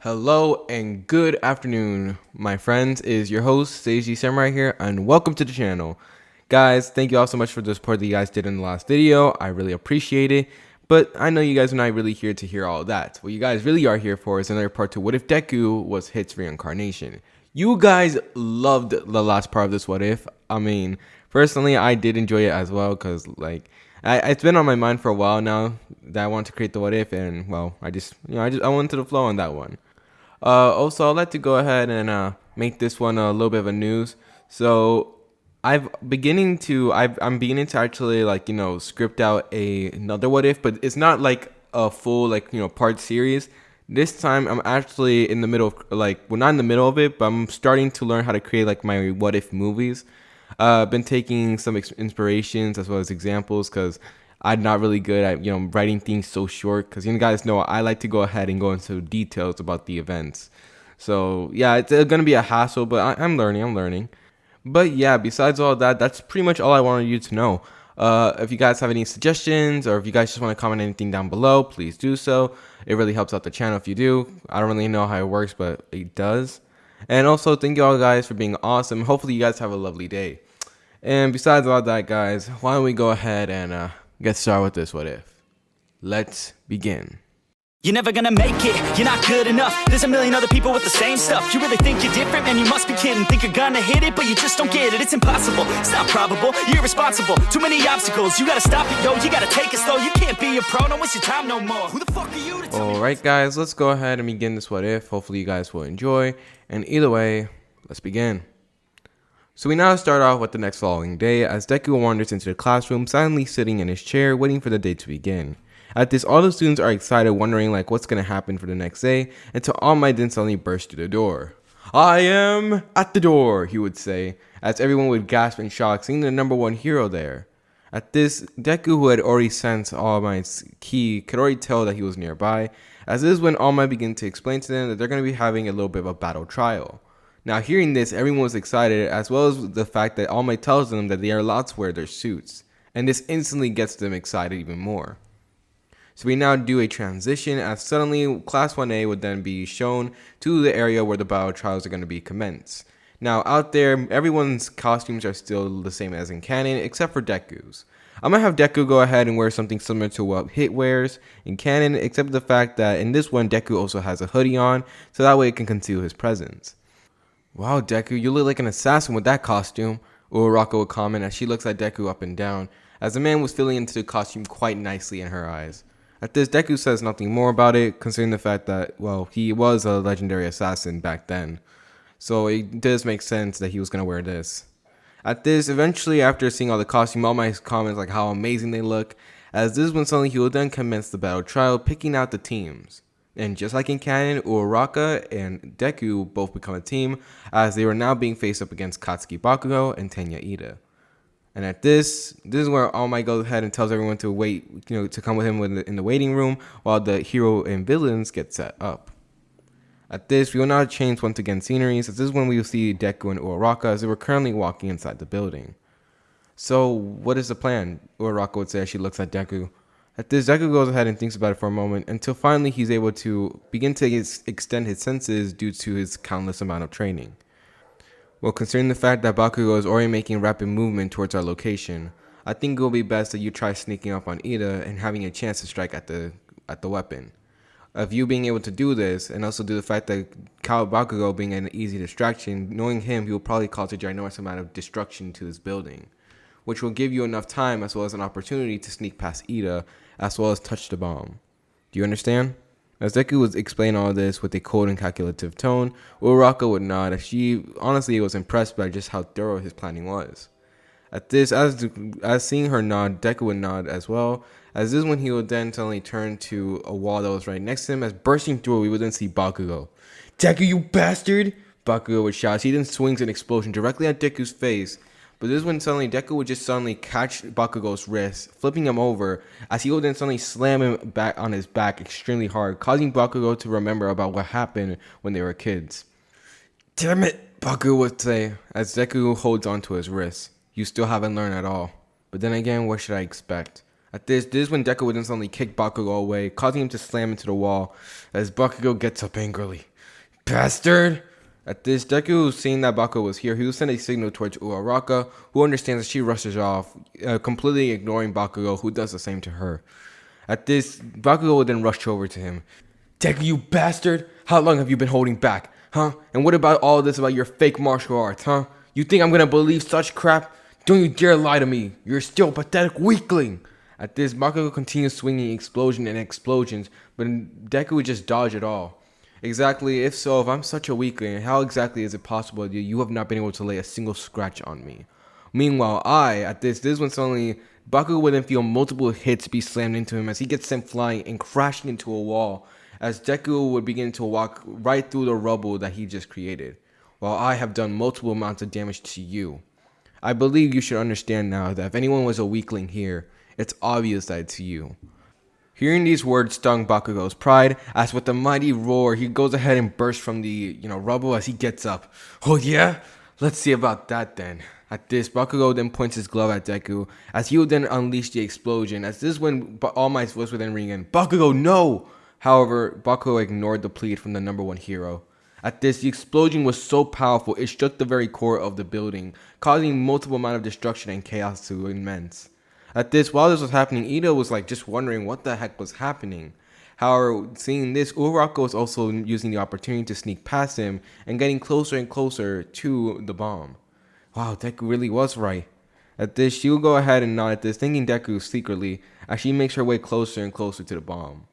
Hello and good afternoon, my friends. It is your host, Seiji Samurai here, and welcome to the channel. Guys, thank you all so much for the support that you guys did in the last video. I really appreciate it, but I know you guys are not really here to hear all that. What you guys really are here for is another part to What If Deku was Hit's reincarnation. You guys loved the last part of this What If. I mean, personally, I did enjoy it as well because, it's been on my mind for a while now that I want to create the What If, and well, I went to the flow on that one. Also, I'd like to go ahead and make this one a little bit of a news. So I'm beginning to actually script out another What If, but it's not like a full part series. This time I'm actually in the middle of not in the middle of it, but I'm starting to learn how to create like my What If movies. I've been taking some inspirations as well as examples because I'm not really good at writing things so short, because you guys know I like to go ahead and go into details about the events. So yeah, it's gonna be a hassle, but I'm learning. But yeah, besides all that, that's pretty much all I wanted you to know. If you guys have any suggestions, or if you guys just want to comment anything down below, please do so. It really helps out the channel if you do. I don't really know how it works, but it does. And also, thank you all guys for being awesome. Hopefully you guys have a lovely day. And besides all that, guys, why don't we go ahead and get started with this What If. Let's begin. You're never gonna make it, you're not good enough. There's a million other people with the same stuff. You really think you're different? Man, you must be kidding. Think you're gonna hit it, but you just don't get it. It's impossible, it's not probable, you're irresponsible. Too many obstacles, you gotta stop it, yo. You gotta take it slow, you can't be a pro. Don't waste your time no more. Who the fuck are you to tell me? Alright guys, let's go ahead and begin this What If. Hopefully you guys will enjoy. And either way, let's begin. So we now start off with the next following day as Deku wanders into the classroom, silently sitting in his chair, waiting for the day to begin. At this, all the students are excited, wondering what's going to happen for the next day, until All Might then suddenly burst through the door. "I am at the door," he would say, as everyone would gasp in shock, seeing the number one hero there. At this, Deku, who had already sensed All Might's key, could already tell that he was nearby, as this is when All Might began to explain to them that they're going to be having a little bit of a battle trial. Now, hearing this, everyone was excited, as well as the fact that All Might tells them that they are allowed to wear their suits, and this instantly gets them excited even more. So we now do a transition, as suddenly Class 1A would then be shown to the area where the battle trials are going to be commenced. Now, out there, everyone's costumes are still the same as in canon, except for Deku's. I'm going to have Deku go ahead and wear something similar to what Hit wears in canon, except for the fact that in this one, Deku also has a hoodie on, so that way it can conceal his presence. "Wow, Deku, you look like an assassin with that costume," Uraraka would comment as she looks at Deku up and down, as the man was filling into the costume quite nicely in her eyes. At this, Deku says nothing more about it, considering the fact that, well, he was a legendary assassin back then. So it does make sense that he was going to wear this. At this, eventually, after seeing all the costume, all my comments like how amazing they look, as this is when suddenly he will then commence the battle trial, picking out the teams. And just like in canon, Uraraka and Deku both become a team, as they were now being faced up against Katsuki Bakugou and Tenya Ida. And at this is where All Might goes ahead and tells everyone to wait, to come with him in the waiting room while the hero and villains get set up. At this, we will now change once again sceneries, as this is when we will see Deku and Uraraka as they were currently walking inside the building. "So, what is the plan?" Uraraka would say as she looks at Deku. At this, Deku goes ahead and thinks about it for a moment, until finally he's able to begin to extend his senses due to his countless amount of training. "Well, considering the fact that Bakugou is already making rapid movement towards our location, I think it will be best that you try sneaking up on Ida and having a chance to strike at the weapon. Of you being able to do this, and also due to the fact that Bakugou being an easy distraction, knowing him, he will probably cause a ginormous amount of destruction to this building, which will give you enough time as well as an opportunity to sneak past Ida, as well as touch the bomb. Do you understand?" As Deku was explaining all this with a cold and calculative tone, Uraraka would nod, as she honestly was impressed by just how thorough his planning was. At this, as seeing her nod, Deku would nod as well, as this is when he would then suddenly turn to a wall that was right next to him, as bursting through it, we would then see Bakugou. "Deku, you bastard!" Bakugou would shout. He then swings an explosion directly at Deku's face. But this is when suddenly Deku would just suddenly catch Bakugou's wrist, flipping him over, as he would then suddenly slam him back on his back extremely hard, causing Bakugou to remember about what happened when they were kids. "Damn it," Bakugou would say, as Deku holds onto his wrist. "You still haven't learned at all. But then again, what should I expect?" At this is when Deku would then suddenly kick Bakugou away, causing him to slam into the wall, as Bakugou gets up angrily. bastard! At this, Deku, seeing that Bakugou was here, he will send a signal towards Uraraka, who understands that she rushes off, completely ignoring Bakugou, who does the same to her. At this, Bakugou will then rush over to him. Deku, you bastard! How long have you been holding back, huh? And what about all this about your fake martial arts, huh? You think I'm gonna believe such crap? Don't you dare lie to me! You're still a pathetic weakling! At this, Bakugou continues swinging explosion and explosions, but Deku would just dodge it all. Exactly, if so, if I'm such a weakling, how exactly is it possible that you have not been able to lay a single scratch on me? Meanwhile, this is when suddenly Bakugou would then feel multiple hits be slammed into him as he gets sent flying and crashing into a wall, as Deku would begin to walk right through the rubble that he just created, while I have done multiple amounts of damage to you. I believe you should understand now that if anyone was a weakling here, it's obvious that it's you. Hearing these words stung Bakugou's pride, as with a mighty roar, he goes ahead and bursts from the rubble as he gets up. Oh yeah? Let's see about that then. At this, Bakugou then points his glove at Deku, as he will then unleash the explosion, as this is when All Might's voice would then ring in. Bakugou, no! However, Bakugou ignored the plead from the number one hero. At this, the explosion was so powerful, it struck the very core of the building, causing multiple amount of destruction and chaos to immense. At this, while this was happening, Ida was just wondering what the heck was happening. However, seeing this, Uraraka was also using the opportunity to sneak past him and getting closer and closer to the bomb. Wow, Deku really was right. At this, she will go ahead and nod at this, thanking Deku secretly as she makes her way closer and closer to the bomb.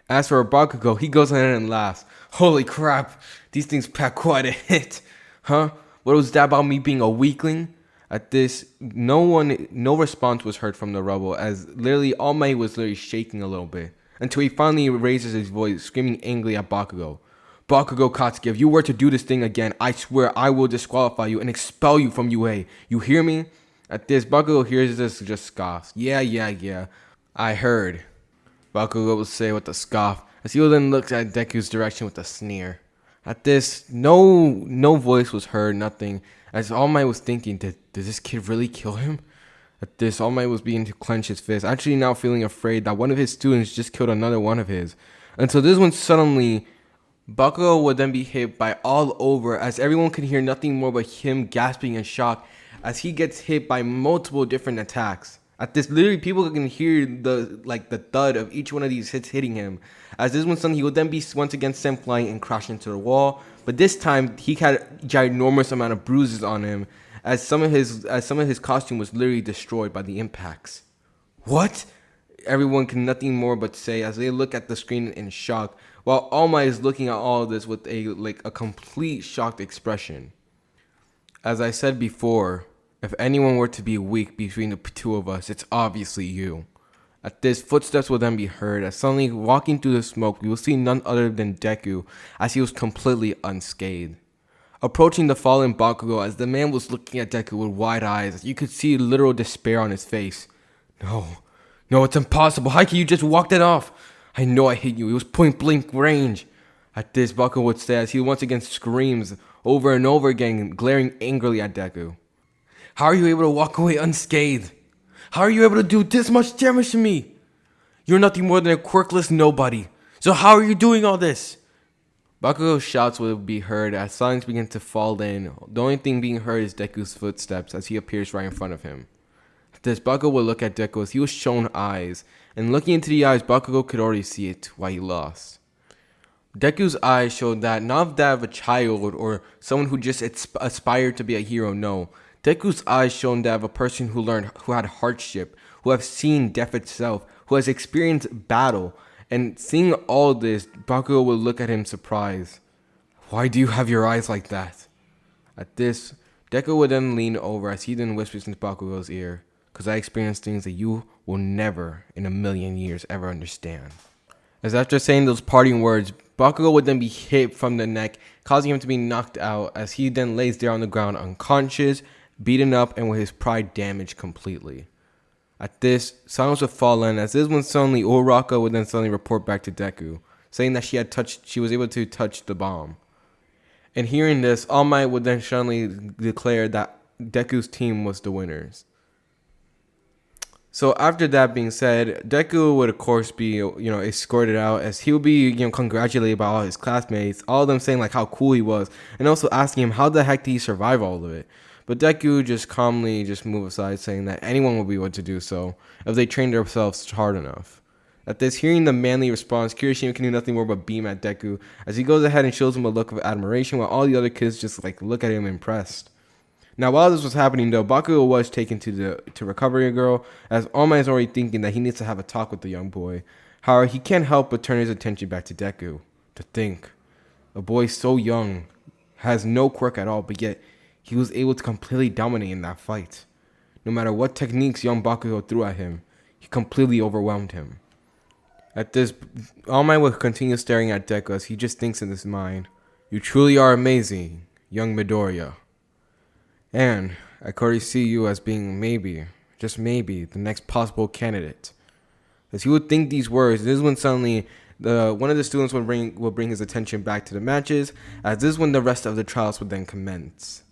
As for Bakugou, he goes ahead and laughs. Holy crap, these things pack quite a hit. Huh? What was that about me being a weakling? At this, no response was heard from the rubble, as literally All Might was literally shaking a little bit, until he finally raises his voice, screaming angrily at Bakugou. Bakugou Katsuki, if you were to do this thing again, I swear I will disqualify you and expel you from UA. You hear me? At this, Bakugou hears this just scoffs. Yeah. I heard. Bakugou will say with a scoff, as he will then look at Deku's direction with a sneer. At this, no voice was heard, nothing, as All Might was thinking, did this kid really kill him? At this, All Might was beginning to clench his fist, actually now feeling afraid that one of his students just killed another one of his. Until this one suddenly, Bakugou would then be hit by all over, as everyone could hear nothing more but him gasping in shock as he gets hit by multiple different attacks. At this, literally, people can hear the thud of each one of these hits hitting him. As this one suddenly, he would then be once again sent flying and crash into the wall. But this time, he had a ginormous amount of bruises on him, as some of his costume was literally destroyed by the impacts. What? Everyone can nothing more but say as they look at the screen in shock, while All Might is looking at all of this with a complete shocked expression. As I said before, if anyone were to be weak between the two of us, it's obviously you. At this, footsteps will then be heard, as suddenly walking through the smoke, we will see none other than Deku, as he was completely unscathed. Approaching the fallen Bakugou, as the man was looking at Deku with wide eyes, as you could see literal despair on his face. No, it's impossible. How can you just walk that off? I know I hit you. It was point blank range. At this, Bakugou would say as he once again screams over and over again, glaring angrily at Deku. How are you able to walk away unscathed? How are you able to do this much damage to me? You're nothing more than a quirkless nobody. So how are you doing all this? Bakugou's shouts will be heard as silence begins to fall in. The only thing being heard is Deku's footsteps as he appears right in front of him. At this, Bakugou will look at Deku as he was shown eyes, and looking into the eyes, Bakugou could already see it, why he lost. Deku's eyes showed that not that of a child or someone who just aspired to be a hero, no. Deku's eyes showed that of a person who had hardship, who have seen death itself, who has experienced battle. And seeing all this, Bakugou will look at him surprised. Why do you have your eyes like that? At this, Deku would then lean over as he then whispers into Bakugou's ear, because I experienced things that you will never in a million years ever understand. As after saying those parting words, Bakugou would then be hit from the neck, causing him to be knocked out as he then lays there on the ground unconscious, beaten up, and with his pride damaged completely. At this, silence would fall in as this when suddenly Uraraka would then suddenly report back to Deku, saying that she was able to touch the bomb. And hearing this, All Might would then suddenly declare that Deku's team was the winners. So after that being said, Deku would of course be, escorted out as he would be, congratulated by all his classmates, all of them saying like how cool he was, and also asking him how the heck did he survive all of it. But Deku just calmly just moved aside, saying that anyone would be able to do so if they trained themselves hard enough. At this, hearing the manly response, Kirishima can do nothing more but beam at Deku as he goes ahead and shows him a look of admiration while all the other kids just like look at him impressed. Now, while this was happening, though, Bakugou was taken to Recovery Girl, as All Might is already thinking that he needs to have a talk with the young boy. However, he can't help but turn his attention back to Deku. To think, a boy so young, has no quirk at all, but yet he was able to completely dominate in that fight. No matter what techniques young Bakugou threw at him, he completely overwhelmed him. At this, All Might will continue staring at Deku as he just thinks in his mind, "You truly are amazing, young Midoriya. And I already see you as being maybe, just maybe, the next possible candidate." As he would think these words, this is when suddenly one of the students will bring his attention back to the matches, as this is when the rest of the trials would then commence.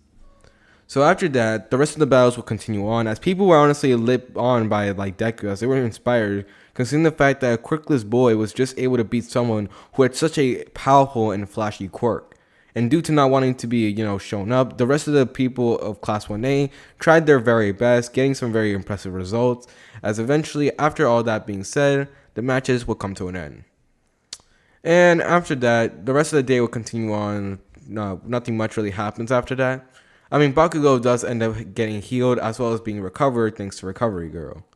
So after that, the rest of the battles will continue on, as people were honestly lit on by like Deku, as they were inspired, considering the fact that a quirkless boy was just able to beat someone who had such a powerful and flashy quirk. And due to not wanting to be, shown up, the rest of the people of Class 1A tried their very best, getting some very impressive results, as eventually, after all that being said, the matches will come to an end. And after that, the rest of the day will continue on. No, nothing much really happens after that. I mean, Bakugou does end up getting healed as well as being recovered thanks to Recovery Girl.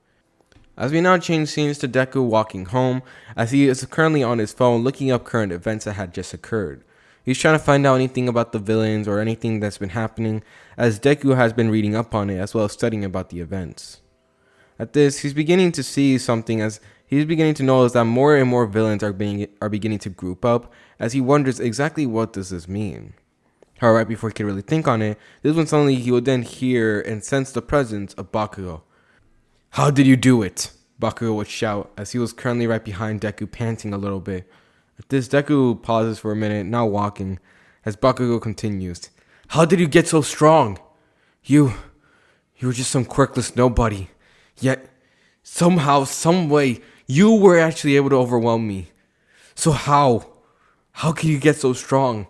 As we now change scenes to Deku walking home, as he is currently on his phone looking up current events that had just occurred. He's trying to find out anything about the villains or anything that's been happening, as Deku has been reading up on it as well as studying about the events. At this, he's beginning to see something, as he's beginning to notice that more and more villains are beginning to group up, as he wonders exactly what does this mean. However, right before he could really think on it, this is when suddenly he would then hear and sense the presence of Bakugou. "How did you do it?" Bakugou would shout, as he was currently right behind Deku, panting a little bit. At this, Deku pauses for a minute, now walking, as Bakugou continues. "How did you get so strong? You were just some quirkless nobody. Yet, somehow, some way, you were actually able to overwhelm me. So how can you get so strong?"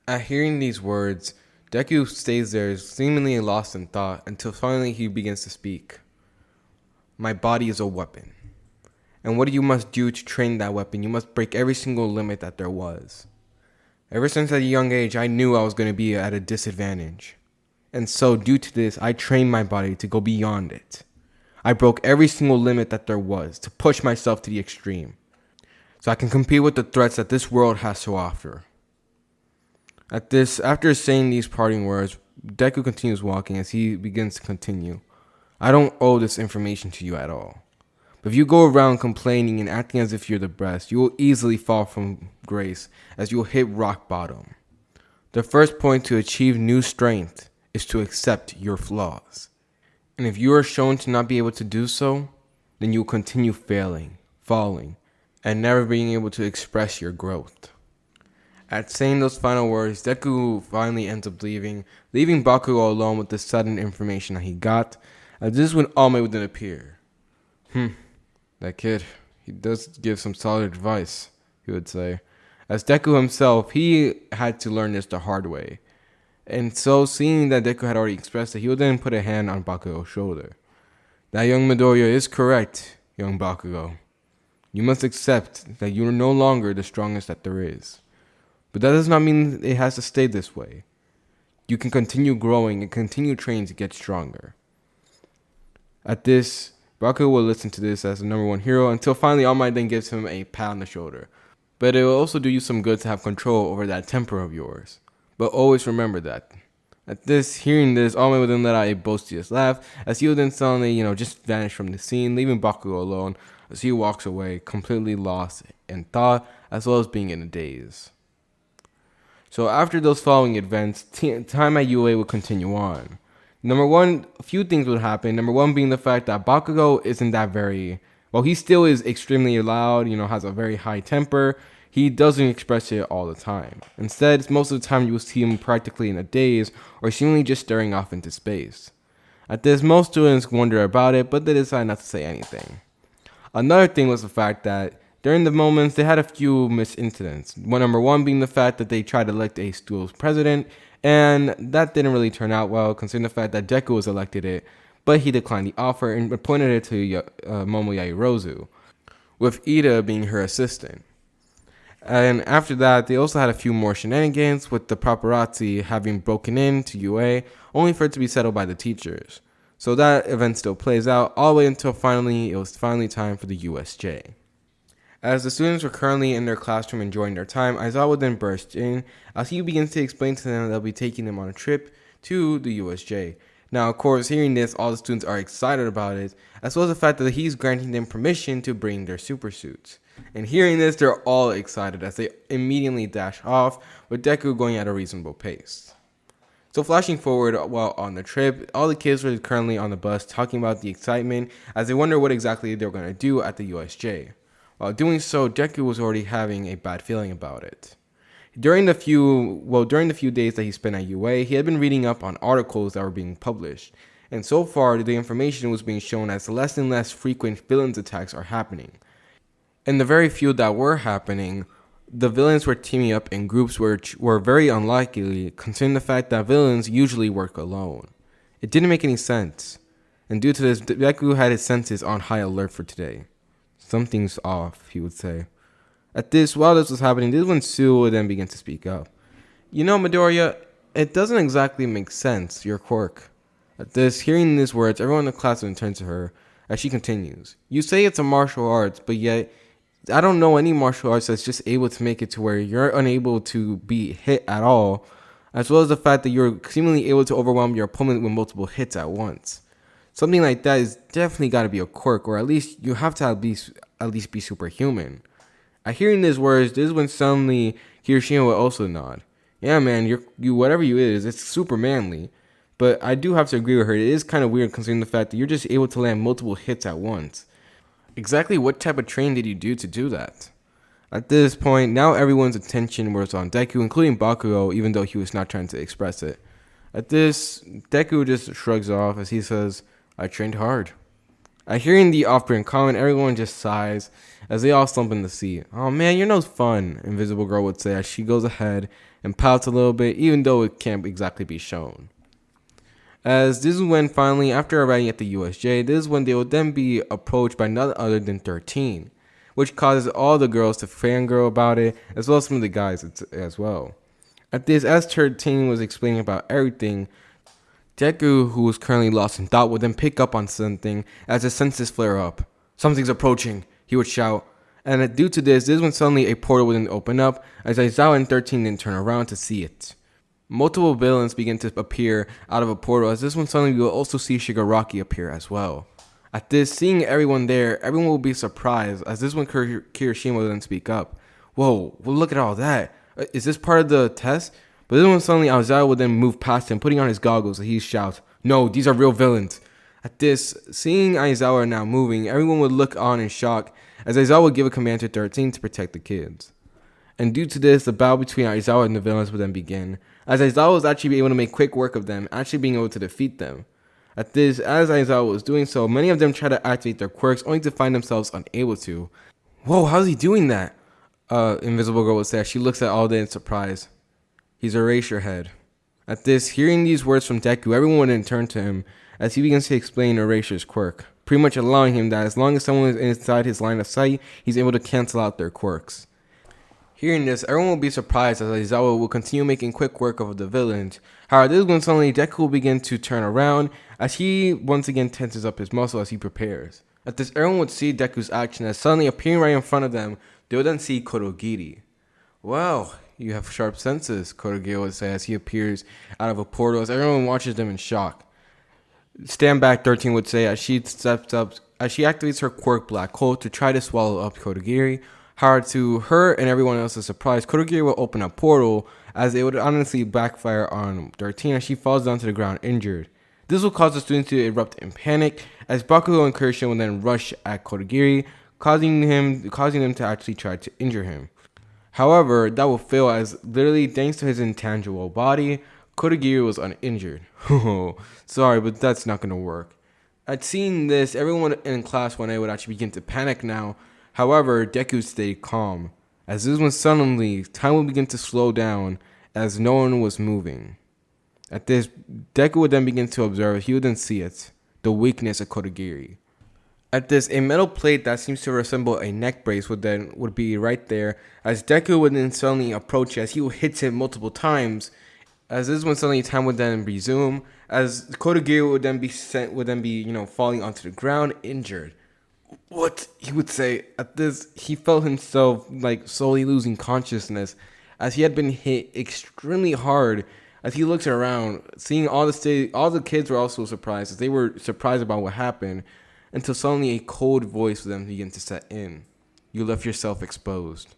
At hearing these words, Deku stays there, seemingly lost in thought, until finally he begins to speak. "My body is a weapon. And what you must do to train that weapon, you must break every single limit that there was. Ever since at a young age, I knew I was going to be at a disadvantage. And so, due to this, I trained my body to go beyond it. I broke every single limit that there was, to push myself to the extreme, so I can compete with the threats that this world has to offer." At this, after saying these parting words, Deku continues walking as he begins to continue. "I don't owe this information to you at all. But if you go around complaining and acting as if you're the best, you will easily fall from grace, as you will hit rock bottom. The first point to achieve new strength is to accept your flaws. And if you are shown to not be able to do so, then you will continue failing, falling, and never being able to express your growth." At saying those final words, Deku finally ends up leaving Bakugou alone with the sudden information that he got, as this is when All Might would then appear. That kid, he does give some solid advice, he would say. As Deku himself, he had to learn this the hard way. And so, seeing that Deku had already expressed it, he would then put a hand on Bakugou's shoulder. "That young Midoriya is correct, young Bakugou. You must accept that you are no longer the strongest that there is. But that does not mean it has to stay this way. You can continue growing and continue training to get stronger." At this, Bakugou will listen to this as the number one hero until finally All Might then gives him a pat on the shoulder. But it will also do you some good to have control over that temper of yours. But always remember that. At this, hearing this, All Might will then let out a boisterous laugh as he will then suddenly, just vanish from the scene, leaving Bakugou alone as he walks away, completely lost in thought as well as being in a daze. So after those following events, time at UA will continue on. Number one, a few things would happen. Number one being the fact that Bakugou isn't that very, well, he still is extremely loud, has a very high temper. He doesn't express it all the time. Instead, most of the time you will see him practically in a daze or seemingly just staring off into space. At this, most students wonder about it, but they decide not to say anything. Another thing was the fact that during the moments, they had a few missed incidents. Number one being the fact that they tried to elect a school's president, and that didn't really turn out well, considering the fact that Deku was elected it, but he declined the offer and appointed it to Momo Yairozu, with Ida being her assistant. And after that, they also had a few more shenanigans, with the paparazzi having broken into UA, only for it to be settled by the teachers. So that event still plays out all the way until it was finally time for the USJ. As the students were currently in their classroom enjoying their time, Aizawa then burst in as he begins to explain to them that they'll be taking them on a trip to the USJ. Now, of course, hearing this, all the students are excited about it, as well as the fact that he's granting them permission to bring their super suits. And hearing this, they're all excited as they immediately dash off, with Deku going at a reasonable pace. So flashing forward while on the trip, all the kids were currently on the bus talking about the excitement as they wonder what exactly they were going to do at the USJ. While doing so, Deku was already having a bad feeling about it. During the few days that he spent at UA, he had been reading up on articles that were being published, and so far the information was being shown as less and less frequent villains attacks are happening. And the very few that were happening, the villains were teaming up in groups which were very unlikely, considering the fact that villains usually work alone. It didn't make any sense, and due to this, Deku had his senses on high alert for today. Something's off, he would say. At this, while this was happening, this is when Sue would then begin to speak up. You know, Midoriya, it doesn't exactly make sense, your quirk. At this, hearing these words, everyone in the class would turn to her as she continues. You say it's a martial arts, but yet I don't know any martial arts that's just able to make it to where you're unable to be hit at all, as well as the fact that you're seemingly able to overwhelm your opponent with multiple hits at once. Something like that is definitely got to be a quirk, or at least you have to at least be superhuman. At hearing these words, this is when suddenly Kirishima would also nod. Yeah, man, you whatever you is, it's super manly. But I do have to agree with her. It is kind of weird considering the fact that you're just able to land multiple hits at once. Exactly what type of training did you do to do that? At this point, now everyone's attention was on Deku, including Bakugou, even though he was not trying to express it. At this, Deku just shrugs off as he says, I trained hard. At hearing the off-brand comment, everyone just sighs as they all slump in the seat. Oh man, you're no fun, Invisible Girl would say as she goes ahead and pouts a little bit, even though it can't exactly be shown. As this is when finally, after arriving at the USJ, this is when they will then be approached by none other than 13, which causes all the girls to fangirl about it, as well as some of the guys as well. At this, as 13 was explaining about everything, Deku, who was currently lost in thought, would then pick up on something as his senses flare up. Something's approaching, he would shout. And due to this is when suddenly a portal would then open up, as Aizawa and 13 then turn around to see it. Multiple villains begin to appear out of a portal, as this one suddenly we will also see Shigaraki appear as well. At this, seeing everyone there, everyone will be surprised, as this one Kirishima will then speak up. Whoa, well look at all that. Is this part of the test? But this one suddenly Aizawa would then move past him, putting on his goggles, and he shouts, no, these are real villains. At this, seeing Aizawa now moving, everyone would look on in shock, as Aizawa would give a command to 13 to protect the kids. And due to this, the battle between Aizawa and the villains would then begin, as Aizawa was actually able to make quick work of them, actually being able to defeat them. At this, as Aizawa was doing so, many of them try to activate their quirks, only to find themselves unable to. Whoa, how's he doing that? Invisible Girl would say as she looks at all day in surprise. He's Eraserhead. At this, hearing these words from Deku, everyone would then turn to him as he begins to explain Eraser's quirk, pretty much allowing him that as long as someone is inside his line of sight, he's able to cancel out their quirks. Hearing this, everyone will be surprised as Aizawa will continue making quick work of the villains. However, this is when suddenly Deku will begin to turn around as he once again tenses up his muscle as he prepares. At this, everyone would see Deku's action as suddenly appearing right in front of them, they would then see Kurogiri. Wow, you have sharp senses, Kurogiri would say as he appears out of a portal as everyone watches them in shock. Stand back, 13 would say as she steps up, as she activates her quirk Black Hole to try to swallow up Kurogiri. However, to her and everyone else's surprise, Kurogiri will open a portal as it would honestly backfire on 13 as she falls down to the ground injured. This will cause the students to erupt in panic as Bakugou and Kurishima will then rush at Kurogiri, causing them to actually try to injure him. However, that will fail as literally thanks to his intangible body, Kurogiri was uninjured. Oh, sorry, but that's not gonna work. At seeing this, everyone in class 1A would actually begin to panic now. However, Deku stayed calm. As this one suddenly, time would begin to slow down as no one was moving. At this, Deku would then begin to observe, he would then see it, the weakness of Kurogiri. At this, a metal plate that seems to resemble a neck brace would be right there, as Deku would then suddenly approach as he would hit it multiple times. As this one suddenly time would then resume, as Kurogiri would then be falling onto the ground injured. What he would say at this, he felt himself like slowly losing consciousness, as he had been hit extremely hard. As he looks around, seeing all the kids were also surprised, as they were surprised about what happened, until suddenly a cold voice would then begin to set in. You left yourself exposed.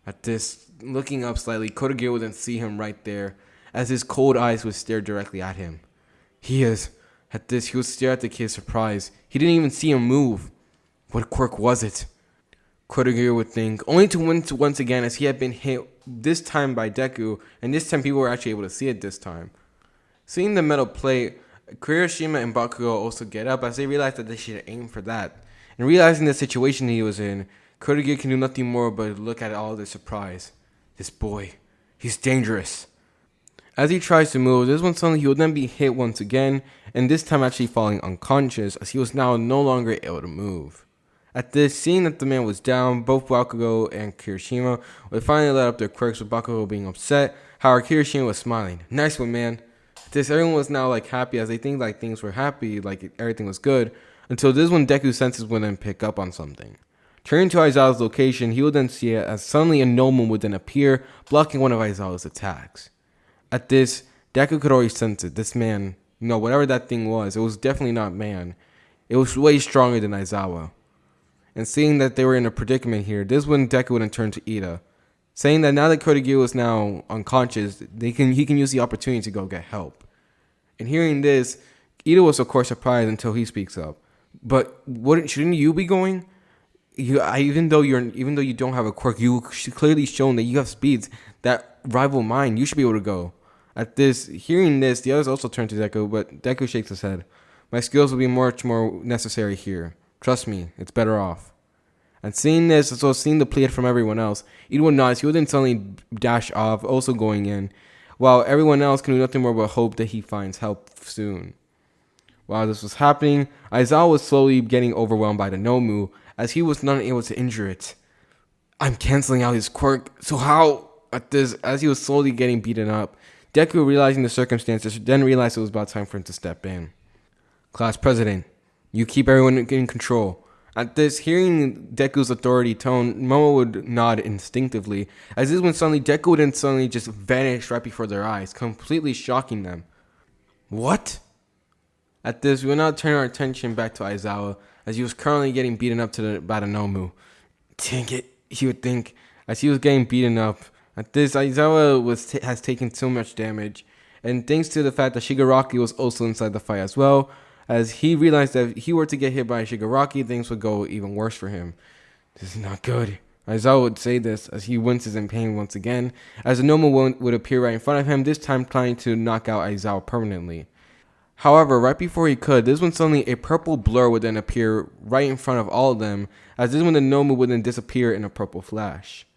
At this, looking up slightly, Kurogiri would then see him right there, as his cold eyes would stare directly at him. He is. At this, he would stare at the kid surprised. He didn't even see him move. What quirk was it? Kurogiri would think, only to win once again, as he had been hit this time by Deku, and this time people were actually able to see it this time. Seeing the metal plate, Kirishima and Bakugou also get up as they realize that they should aim for that. And realizing the situation he was in, Kurogiri can do nothing more but look at all the surprise. This boy, he's dangerous. As he tries to move, this one suddenly he will then be hit once again, and this time actually falling unconscious as he was now no longer able to move. At this, seeing that the man was down, both Bakugou and Kirishima would finally let up their quirks, with Bakugou being upset. However, Kirishima was smiling. Nice one, man. At this, everyone was now happy as they think things were happy, everything was good, until this one Deku's senses would then pick up on something. Turning to Aizawa's location, he would then see it as suddenly a Nomu would then appear, blocking one of Aizawa's attacks. At this, Deku could already sense it. This man, whatever that thing was, it was definitely not man. It was way stronger than Aizawa. And seeing that they were in a predicament here, this when Deku would then turn to Ida, saying that now that Kurogiri was now unconscious, he can use the opportunity to go get help. And hearing this, Ida was of course surprised until he speaks up. But shouldn't you be going? Even though you don't have a quirk, you clearly shown that you have speeds that rival mine. You should be able to go. At this, hearing this, the others also turn to Deku, but Deku shakes his head. My skills will be much more necessary here. Trust me, it's better off. And seeing this, as well as seeing the plea from everyone else, Ida would notice he would then suddenly dash off, also going in, while everyone else can do nothing more but hope that he finds help soon. While this was happening, Aizawa was slowly getting overwhelmed by the Nomu, as he was not able to injure it. I'm canceling out his quirk, so how? At this, as he was slowly getting beaten up, Deku, realizing the circumstances, then realized it was about time for him to step in. Class president, you keep everyone in control. At this, hearing Deku's authority tone, Momo would nod instinctively, as this when suddenly Deku would then suddenly just vanish right before their eyes, completely shocking them. What? At this, we will now turn our attention back to Aizawa, as he was currently getting beaten up by the Nomu. Dang it, he would think, as he was getting beaten up. At this, Aizawa has taken so much damage, and thanks to the fact that Shigaraki was also inside the fight as well, as he realized that if he were to get hit by Shigaraki, things would go even worse for him. This is not good. Aizawa would say this as he winces in pain once again, as a Nomu would appear right in front of him, this time trying to knock out Aizawa permanently. However, right before he could, this one suddenly a purple blur would then appear right in front of all of them, as this one the Nomu would then disappear in a purple flash.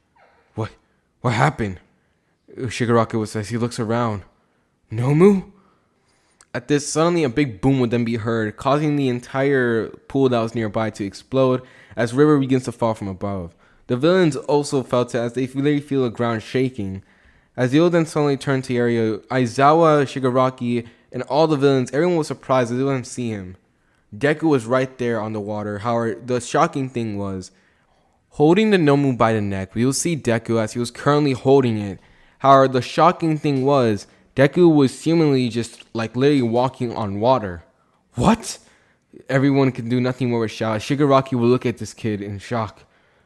What happened? Shigaraki would say as he looks around. Nomu? At this, suddenly a big boom would then be heard, causing the entire pool that was nearby to explode as river begins to fall from above. The villains also felt it as they literally feel the ground shaking. As they would then suddenly turn to the area, Aizawa, Shigaraki, and all the villains, everyone was surprised as they didn't see him. Deku was right there on the water. However, the shocking thing was, holding the Nomu by the neck, we will see Deku as he was currently holding it. However, the shocking thing was, Deku was seemingly just literally walking on water. What? Everyone could do nothing more but shout. Shigaraki would look at this kid in shock.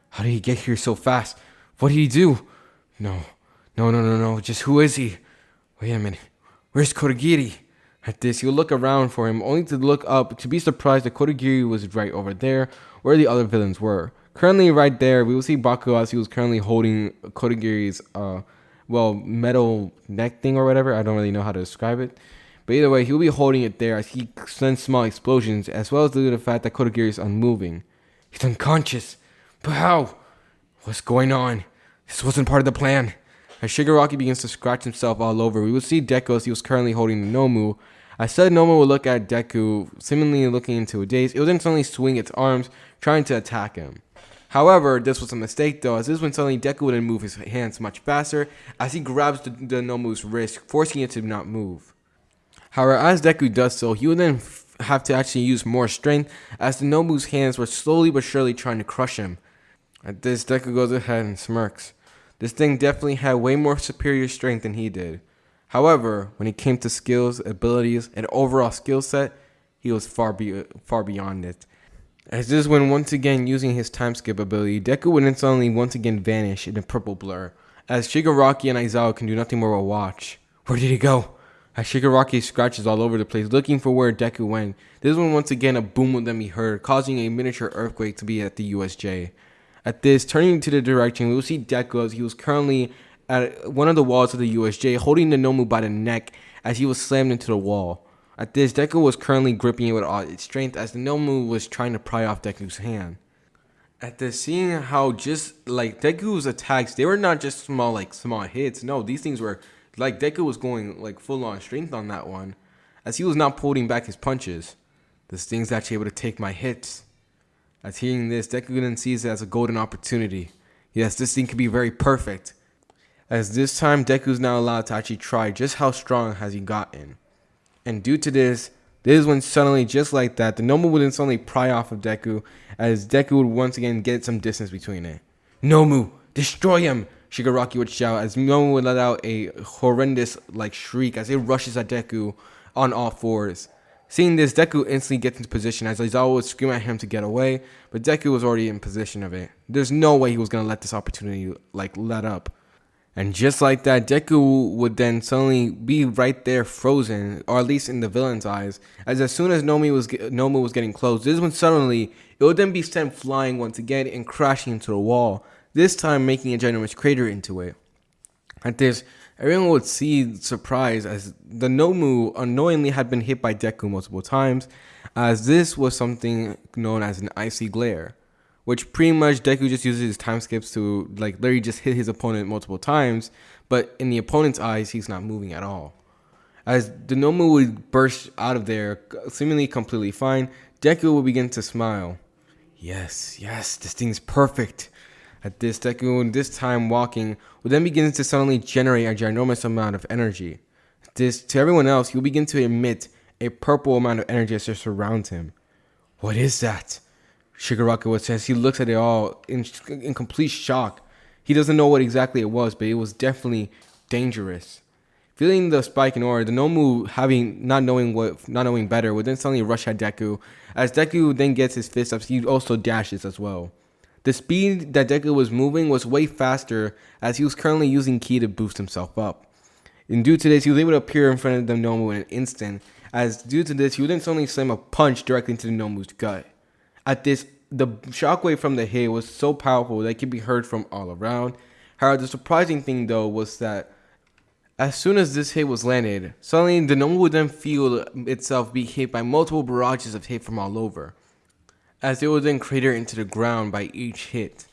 How did he get here so fast? What did he do? No. Just who is he? Wait a minute. Where's Kurogiri? At this, he would look around for him, only to look up to be surprised that Kurogiri was right over there, where the other villains were. Currently, right there, we will see Bakugou as he was currently holding Kurogiri's metal neck thing or whatever. I don't really know how to describe it. But either way, he'll be holding it there as he sends small explosions, as well as due to the fact that Kurogiri is unmoving. He's unconscious. But how? What's going on? This wasn't part of the plan. As Shigaraki begins to scratch himself all over, we will see Deku as he was currently holding the Nomu. I said Nomu would look at Deku, seemingly looking into a daze. It would then suddenly swing its arms, trying to attack him. However, this was a mistake though, as this when suddenly Deku would then move his hands much faster, as he grabs the Nomu's wrist, forcing it to not move. However, as Deku does so, he would then have to actually use more strength, as the Nomu's hands were slowly but surely trying to crush him. At this, Deku goes ahead and smirks. This thing definitely had way more superior strength than he did. However, when it came to skills, abilities, and overall skill set, he was far beyond it. As this when once again using his time skip ability, Deku would then suddenly once again vanish in a purple blur, as Shigaraki and Aizawa can do nothing more but watch. Where did he go? As Shigaraki scratches all over the place looking for where Deku went, this when once again a boom would then be heard, causing a miniature earthquake to be at the USJ. At this, turning to the direction, we will see Deku as he was currently at one of the walls of the USJ, holding the Nomu by the neck as he was slammed into the wall. At this, Deku was currently gripping it with all its strength as the Nomu was trying to pry off Deku's hand. At this, seeing how just like Deku's attacks, they were not just small hits. No, these things were like Deku was going like full on strength on that one, as he was not pulling back his punches. This thing's actually able to take my hits. As hearing this, Deku then sees it as a golden opportunity. Yes, this thing could be very perfect. As this time, Deku's now allowed to actually try just how strong has he gotten. And due to this is when suddenly, just like that, the Nomu would then suddenly pry off of Deku, as Deku would once again get some distance between it. Nomu, destroy him! Shigaraki would shout as Nomu would let out a horrendous shriek as it rushes at Deku on all fours. Seeing this, Deku instantly gets into position as Aizawa would scream at him to get away, but Deku was already in position of it. There's no way he was going to let this opportunity let up. And just like that, Deku would then suddenly be right there frozen, or at least in the villain's eyes, as soon as Nomu was getting close, this is when suddenly it would then be sent flying once again and crashing into the wall, this time making a ginormous crater into it. At this, everyone would see surprise as the Nomu unknowingly had been hit by Deku multiple times, as this was something known as an icy glare, which pretty much Deku just uses his time skips to literally just hit his opponent multiple times, but in the opponent's eyes, he's not moving at all. As the Nomu would burst out of there, seemingly completely fine, Deku would begin to smile. Yes, this thing's perfect. At this, Deku, this time walking, will then begin to suddenly generate a ginormous amount of energy. This, to everyone else, he will begin to emit a purple amount of energy as it surrounds him. What is that? Shigaraki would say as he looks at it all in complete shock. He doesn't know what exactly it was, but it was definitely dangerous. Feeling the spike in aura, the Nomu, not knowing better, would then suddenly rush at Deku. As Deku then gets his fist up, he also dashes as well. The speed that Deku was moving was way faster, as he was currently using ki to boost himself up. And due to this, he was able to appear in front of the Nomu in an instant, as due to this, he would then suddenly slam a punch directly into the Nomu's gut. At this, the shockwave from the hit was so powerful that it could be heard from all around. However, the surprising thing though was that as soon as this hit was landed, suddenly the Nomu would then feel itself be hit by multiple barrages of hit from all over, as it would then crater into the ground by each hit.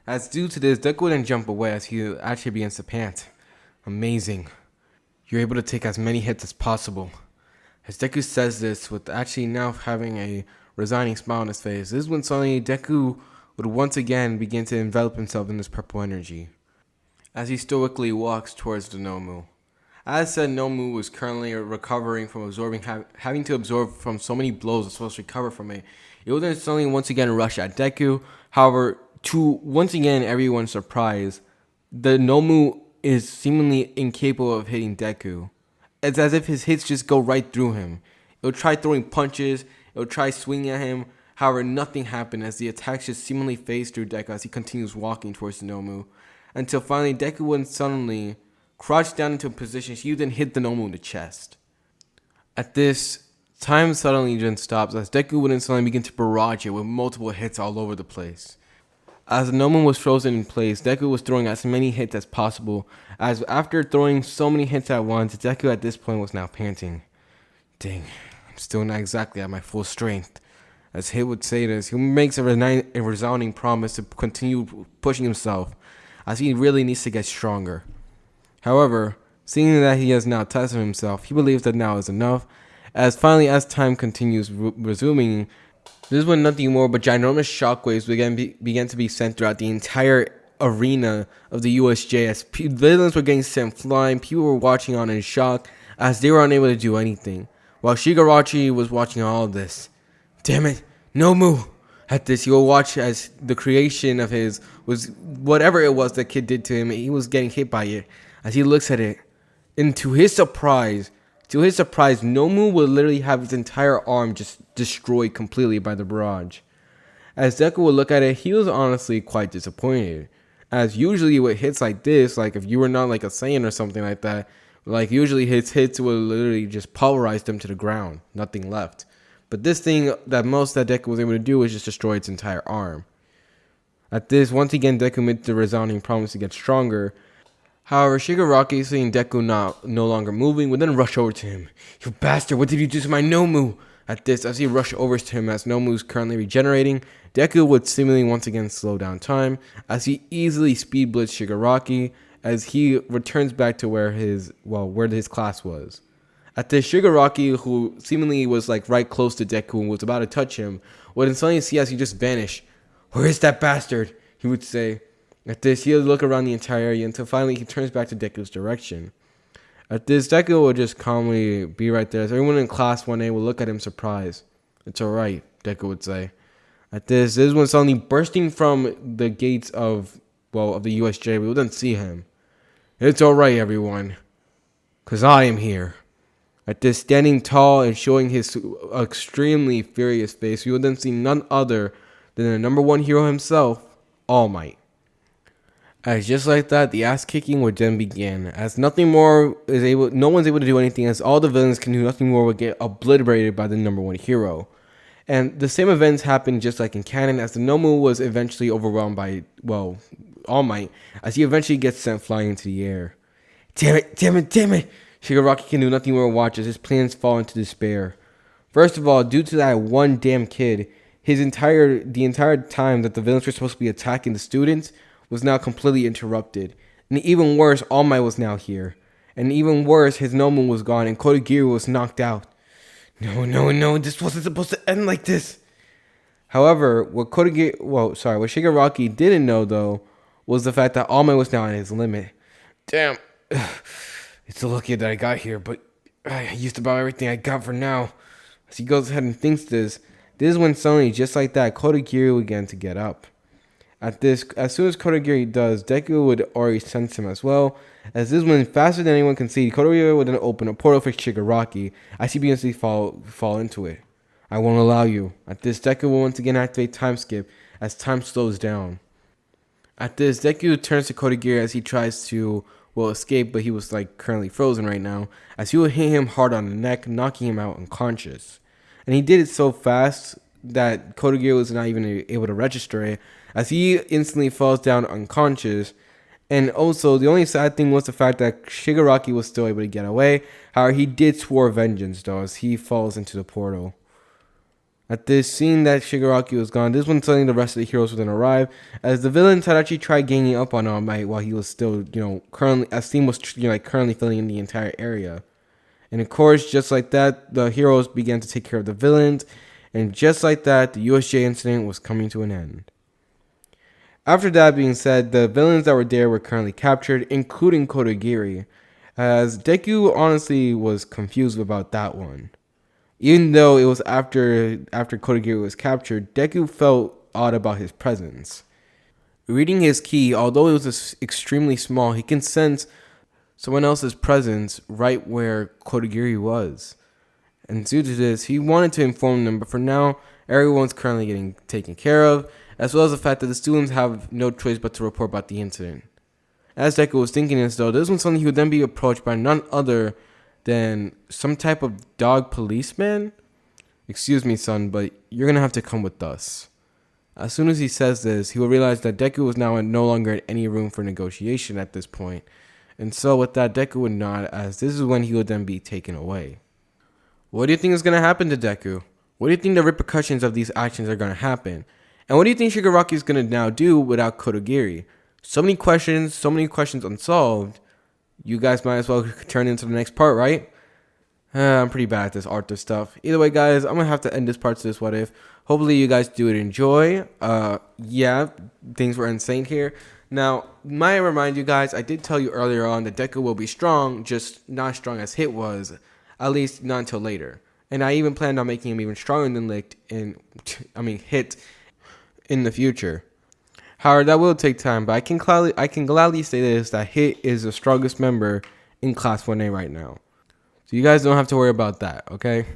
As due to this, Deku would then jump away as he actually begins to pant. Amazing. You're able to take as many hits as possible. As Deku says this, with actually now having a resigning smile on his face, this is when suddenly Deku would once again begin to envelop himself in this purple energy, as he stoically walks towards the Nomu. As said, Nomu was currently recovering from having to absorb from so many blows as supposed to recover from it. It would then suddenly once again rush at Deku. However, to once again everyone's surprise, the Nomu is seemingly incapable of hitting Deku. It's as if his hits just go right through him. It would try throwing punches, it would try swinging at him. However, nothing happened as the attacks just seemingly phased through Deku as he continues walking towards the Nomu. Until finally, Deku would suddenly crouch down into a position he would then hit the Nomu in the chest. At this, time suddenly then stops as Deku would then suddenly begin to barrage it with multiple hits all over the place. As Nomu was frozen in place, Deku was throwing as many hits as possible, as after throwing so many hits at once, Deku at this point was now panting. Dang, I'm still not exactly at my full strength. As Hit would say this, he makes a resounding promise to continue pushing himself, as he really needs to get stronger. However, seeing that he has now tested himself, he believes that now is enough, as finally as time continues resuming, this is when nothing more but ginormous shockwaves began to be sent throughout the entire arena of the USJ, as villains were getting sent flying, people were watching on in shock, as they were unable to do anything, while Shigaraki was watching all of this. Damn it, Nomu! At this, he will watch as the creation of his was whatever it was that kid did to him, he was getting hit by it. As he looks at it, and to his surprise, Nomu will literally have his entire arm just destroyed completely by the barrage. As Deku would look at it, he was honestly quite disappointed. As usually with hits like this, like if you were not like a Saiyan or something like that, like usually his hits would literally just pulverize them to the ground, nothing left. But this thing that Deku was able to do was just destroy its entire arm. At this, once again, Deku made the resounding promise to get stronger. However, Shigaraki, seeing Deku no longer moving, would then rush over to him. You bastard, what did you do to my Nomu? At this, as he rushed over to him as Nomu is currently regenerating, Deku would seemingly once again slow down time, as he easily speed blitzed Shigaraki, as he returns back to where his class was. At this, Shigaraki, who seemingly was like right close to Deku and was about to touch him, would suddenly see as he just vanished. Where is that bastard? He would say. At this, he would look around the entire area until finally he turns back to Deku's direction. At this, Deku would just calmly be right there, as everyone in class 1A would look at him surprised. It's alright, Deku would say. At this is when suddenly bursting from the gates of the USJ, we would then see him. It's alright, everyone, 'cause I am here. At this, standing tall and showing his extremely furious face, we would then see none other than the number one hero himself, All Might. As just like that, the ass kicking would then begin, as no one's able to do anything, as all the villains can do nothing more but get obliterated by the number one hero. And the same events happened just like in canon, as the Nomu was eventually overwhelmed by, All Might, as he eventually gets sent flying into the air. Damn it! Shigaraki can do nothing more watch as his plans fall into despair. First of all, due to that one damn kid, the entire time that the villains were supposed to be attacking the students was now completely interrupted. And even worse, All Might was now here. And even worse, his Nomu was gone and Kurogiri was knocked out. No, this wasn't supposed to end like this. However, what Shigaraki didn't know though was the fact that All Might was now at his limit. Damn. It's lucky that I got here, but I used about everything I got for now. As he goes ahead and thinks this is when suddenly, just like that, Kurogiri began to get up. At this, as soon as Kurogiri does, Deku would already sense him as well. As this is when, faster than anyone can see, Kurogiri would then open a portal for Shigaraki as he begins to fall into it. I won't allow you. At this, Deku will once again activate time skip as time slows down. At this, Deku turns to Kurogiri as he tries to escape, but he was currently frozen right now, as he would hit him hard on the neck, knocking him out unconscious. And he did it so fast that Kurogiri was not even able to register it, as he instantly falls down unconscious. And also, the only sad thing was the fact that Shigaraki was still able to get away. However, he did swear vengeance though, as he falls into the portal. At this, seeing that Shigaraki was gone, this is when suddenly the rest of the heroes would then arrive, as the villains had actually tried ganging up on All Might while he was still, currently filling in the entire area. And of course, just like that, the heroes began to take care of the villains, and just like that, the USJ incident was coming to an end. After that being said, the villains that were there were currently captured, including Kurogiri, as Deku honestly was confused about that one. Even though it was after Kurogiri was captured, Deku felt odd about his presence. Reading his key, although it was extremely small, he can sense someone else's presence right where Kurogiri was. And due to this, he wanted to inform them, but for now, everyone's currently getting taken care of, as well as the fact that the students have no choice but to report about the incident. As Deku was thinking this though, this was something he would then be approached by none other than some type of dog policeman. Excuse me, son, but you're gonna have to come with us. As soon as he says this, he will realize that Deku was now no longer in any room for negotiation at this point. And so with that, Deku would nod, as this is when he would then be taken away. What do you think is going to happen to Deku? What do you think the repercussions of these actions are going to happen? And what do you think Shigaraki is going to now do without Kurogiri? So many questions unsolved. You guys might as well turn into the next part, right? I'm pretty bad at this Arthur stuff. Either way, guys, I'm going to have to end this part to this what if. Hopefully you guys do enjoy. Yeah, things were insane here. Now, might I remind you guys, I did tell you earlier on that Deku will be strong, just not strong as Hit was. At least not until later. And I even planned on making him even stronger than Hit in the future. However, that will take time, but I can gladly say this, that Hit is the strongest member in Class 1A right now. So you guys don't have to worry about that, okay?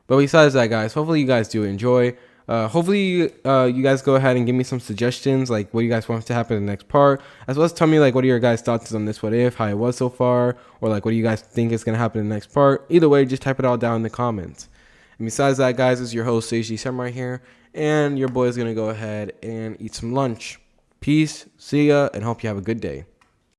But besides that, guys, hopefully you guys do enjoy. Hopefully you guys go ahead and give me some suggestions, like what you guys want to happen in the next part, as well as tell me like what are your guys' thoughts on this what if, how it was so far, or like what do you guys think is going to happen in the next part. Either way, just type it all down in the comments. And besides that, guys, this is your host Seiji Samurai here, and your boy is going to go ahead and eat some lunch. Peace, see ya, and hope you have a good day.